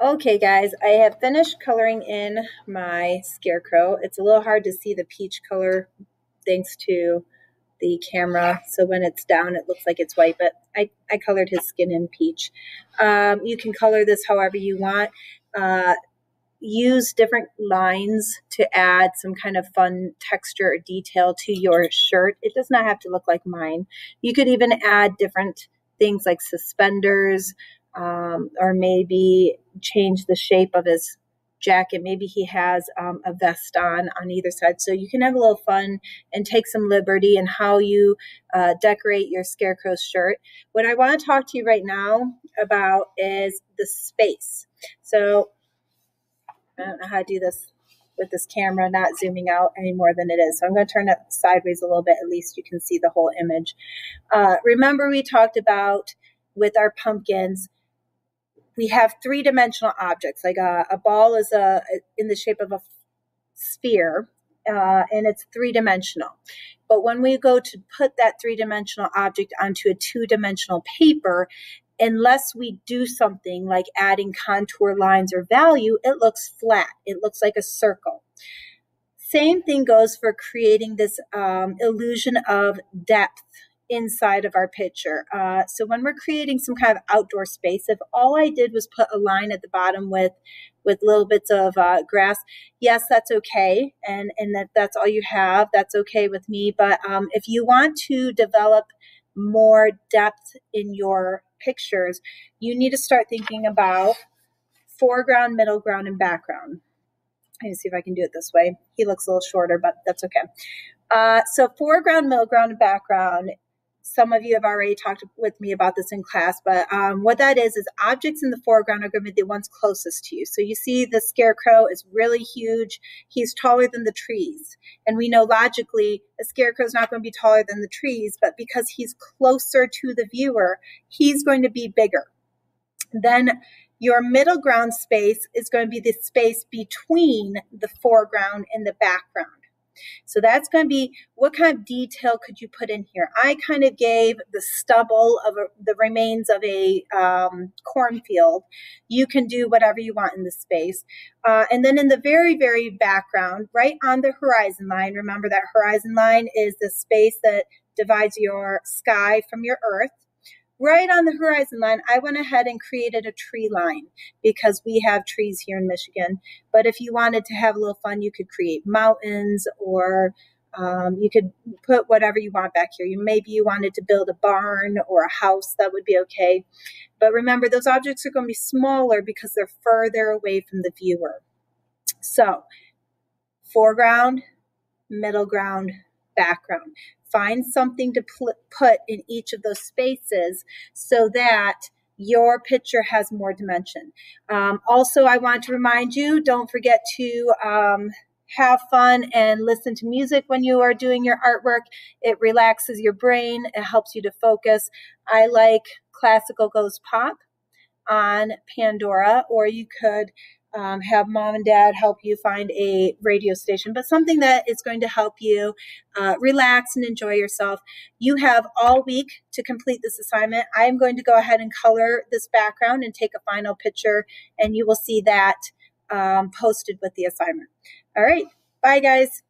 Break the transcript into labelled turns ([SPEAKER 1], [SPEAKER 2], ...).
[SPEAKER 1] Okay, guys, I have finished coloring in my Scarecrow. It's a little hard to see the peach color thanks to the camera. So when it's down, it looks like it's white, but I colored his skin in peach. You can color this however you want. Use different lines to add some kind of fun texture or detail to your shirt. It does not have to look like mine. You could even add different things like suspenders, or maybe change the shape of his jacket. Maybe he has a vest on either side. So you can have a little fun and take some liberty in how you decorate your Scarecrow shirt. What I want to talk to you right now about is the space. So I don't know how to do this with this camera not zooming out any more than it is. So I'm going to turn it sideways a little bit. At least you can see the whole image. Remember we talked about with our pumpkins, we have three-dimensional objects. Like a ball is in the shape of a sphere, and it's three-dimensional. But when we go to put that three-dimensional object onto a two-dimensional paper, unless we do something like adding contour lines or value, it looks flat. It looks like a circle. Same thing goes for creating this illusion of depth inside of our picture. So when we're creating some kind of outdoor space, if all I did was put a line at the bottom with little bits of grass, yes, that's okay. And that's all you have, that's okay with me. But if you want to develop more depth in your pictures, you need to start thinking about foreground, middle ground, and background. Let me see if I can do it this way. He looks a little shorter, but that's okay. So foreground, middle ground, and background. Some of you have already talked with me about this in class, but what that is objects in the foreground are going to be the ones closest to you. So you see the Scarecrow is really huge. He's taller than the trees. And we know logically a Scarecrow is not going to be taller than the trees, but because he's closer to the viewer, he's going to be bigger. Then your middle ground space is going to be the space between the foreground and the background. So that's going to be, what kind of detail could you put in here? I kind of gave the stubble of the remains of a cornfield. You can do whatever you want in the space. And then in the very, very background, right on the horizon line, remember that horizon line is the space that divides your sky from your earth. Right on the horizon line, I went ahead and created a tree line because we have trees here in Michigan. But if you wanted to have a little fun, you could create mountains, or you could put whatever you want back here. Maybe you wanted to build a barn or a house, that would be okay. But remember, those objects are going to be smaller because they're further away from the viewer. So foreground, middle ground, background. Find something to put in each of those spaces so that your picture has more dimension. Also, I want to remind you, don't forget to have fun and listen to music when you are doing your artwork. It relaxes your brain. It helps you to focus. I like Classical Goes Pop on Pandora, or you could have mom and dad help you find a radio station, but something that is going to help you relax and enjoy yourself. You have all week to complete this assignment. I am going to go ahead and color this background and take a final picture, and you will see that posted with the assignment. All right. Bye, guys.